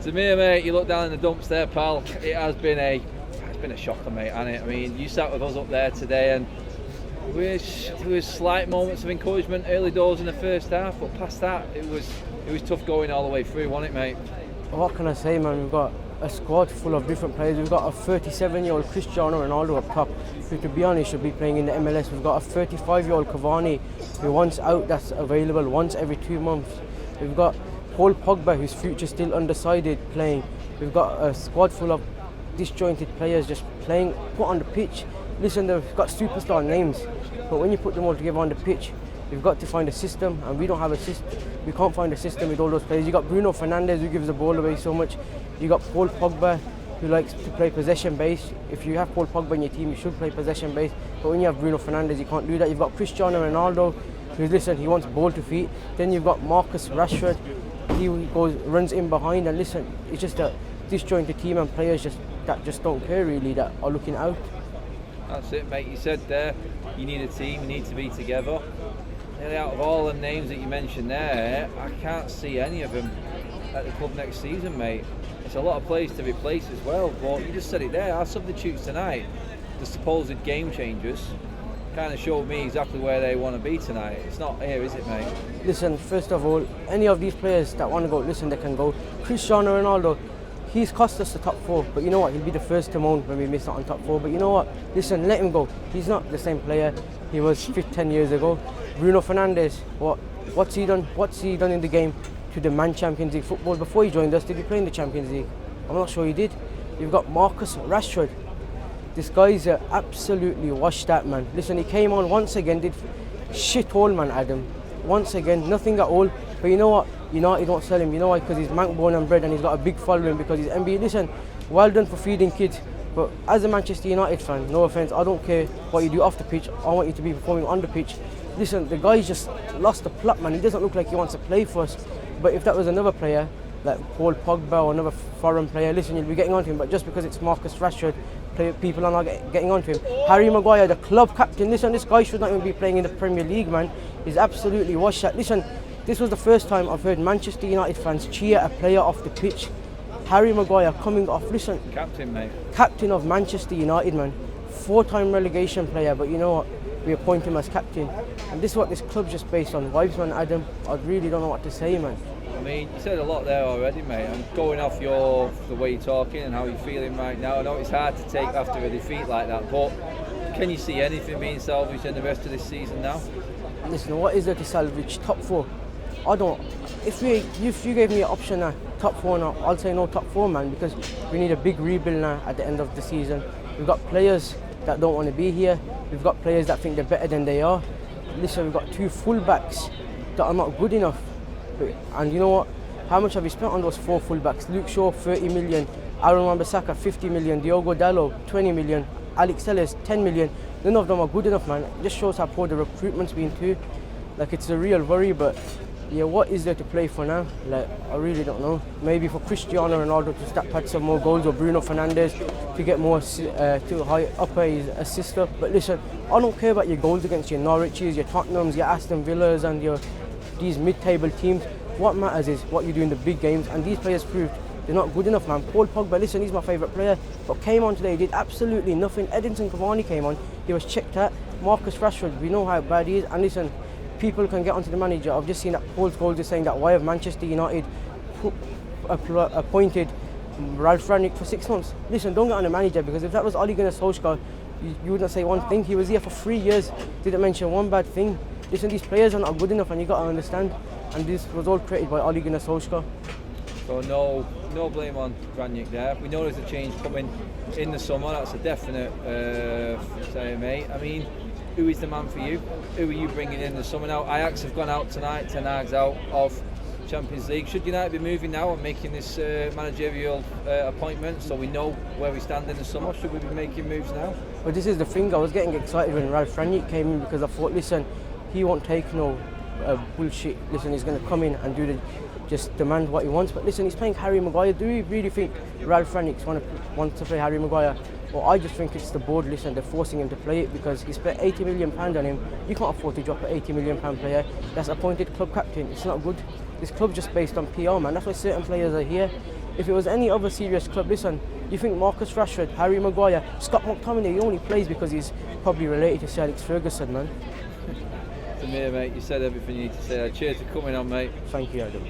Zameer, mate, you look down in the dumps there, pal. It has been a shocker, mate, hasn't it? I mean, you sat with us up there today, and there was slight moments of encouragement early doors in the first half, but past that, it was tough going all the way through, wasn't it, mate? What can I say, man? We've got a squad full of different players. We've got a 37-year-old Cristiano Ronaldo up top, who, to be honest, should be playing in the MLS. We've got a 35-year-old Cavani, who once out, that's available once every 2 months. We've got Paul Pogba, whose future still undecided, playing. We've got a squad full of disjointed players just playing, put on the pitch. Listen, they've got superstar names, but when you put them all together on the pitch, you've got to find a system, and we don't have a system. We can't find a system with all those players. You got Bruno Fernandes, who gives the ball away so much. You got Paul Pogba, who likes to play possession based. If you have Paul Pogba in your team, you should play possession based. But when you have Bruno Fernandes, you can't do that. You've got Cristiano Ronaldo, he wants ball to feet. Then you've got Marcus Rashford. He runs in behind, and listen, it's just a disjointed team and players that just don't care really, that are looking out. That's it, mate. You said there, you need a team, you need to be together. Nearly out of all the names that you mentioned there, I can't see any of them at the club next season, mate. It's a lot of players to replace as well, but you just said it there, our substitutes tonight, the supposed game changers, kind of showed me exactly where they want to be tonight. It's not here, is it, mate? Listen, first of all, any of these players that want to go, listen, they can go. Cristiano Ronaldo, he's cost us the top 4, but you know what, he'll be the first to moan when we miss out on top 4. But you know what, listen, let him go. He's not the same player he was 10 years ago. Bruno Fernandes, what's he done? What's he done in the game to demand Champions League football? Before he joined us, did he play in the Champions League? I'm not sure he did. You've got Marcus Rashford. This guy's absolutely washed that, man. Listen, he came on once again, did shit all, man, Adam. Once again, nothing at all. But you know what? United don't sell him. You know why? Because he's Manc born and bred, and he's got a big following because he's NBA. Listen, well done for feeding kids. But as a Manchester United fan, no offence, I don't care what you do off the pitch. I want you to be performing on the pitch. Listen, the guy's just lost the plot, man. He doesn't look like he wants to play for us. But if that was another player, like Paul Pogba or another foreign player, listen, you'll be getting on to him. But just because it's Marcus Rashford, people are not getting on to him. Harry Maguire, the club captain, listen, this guy should not even be playing in the Premier League, man. He's absolutely washed that. Listen, this was the first time I've heard Manchester United fans cheer a player off the pitch. Harry Maguire coming off, listen. Captain, mate. Captain of Manchester United, man. 4-time relegation player, but you know what? We appoint him as captain. And this is what this club's just based on. Vibes, man, Adam. I really don't know what to say, man. I mean, you said a lot there already, mate. And going off the way you're talking and how you're feeling right now, I know it's hard to take after a defeat like that, but can you see anything being salvaged in the rest of this season now? Listen, what is there to salvage? Top 4? I don't. If you gave me an option now, top 4 now, I'll say no top 4, man, because we need a big rebuild now at the end of the season. We've got players that don't want to be here. We've got players that think they're better than they are. Listen, we've got 2 fullbacks that are not good enough. And you know what? How much have we spent on those 4 fullbacks? Luke Shaw, 30 million. Aaron Wan-Bissaka, 50 million. Diogo Dalot, 20 million. Alex Telles, 10 million. None of them are good enough, man. It just shows how poor the recruitment's been too. Like, it's a real worry, but yeah, what is there to play for now? Like, I really don't know. Maybe for Cristiano Ronaldo to stack pad some more goals, or Bruno Fernandes to get more to high up his assister. But listen, I don't care about your goals against your Norwiches, your Tottenhams, your Aston Villas, and these mid-table teams. What matters is what you do in the big games, and these players proved they're not good enough, man. Paul Pogba, listen, he's my favourite player, but came on today, did absolutely nothing. Edinson Cavani came on, he was checked out. Marcus Rashford, we know how bad he is, and listen, people can get onto the manager. I've just seen that Paul's goals is saying that why have Manchester United appointed Ralph Rangnick for 6 months? Listen, don't get on the manager, because if that was Ole Gunnar Solskjaer, you wouldn't say one thing. He was here for 3 years, didn't mention one bad thing. Listen, these players are not good enough, and you got to understand. And this was all created by Ole Gunnar Solskjaer. So no blame on Rangnick there. We know there's a change coming in the summer. That's a definite say, mate. I mean, who is the man for you? Who are you bringing in the summer now? Ajax have gone out tonight. Ten Hag's out of Champions League. Should United be moving now and making this managerial appointment so we know where we stand in the summer? Should we be making moves now? Well, this is the thing. I was getting excited when Ralph Rangnick came in, because I thought, listen, he won't take no bullshit. Listen, he's going to come in and just demand what he wants. But listen, he's playing Harry Maguire. Do we really think Ralph Rangnick wants to play Harry Maguire? Well, I just think it's the board. Listen, they're forcing him to play it because he spent £80 million on him. You can't afford to drop an £80 million player that's appointed club captain. It's not good. This club's just based on PR, man. That's why certain players are here. If it was any other serious club, listen, you think Marcus Rashford, Harry Maguire, Scott McTominay, he only plays because he's probably related to Sir Alex Ferguson, man. Zameer, mate, you said everything you need to say. Cheers for coming on, mate. Thank you, Adam.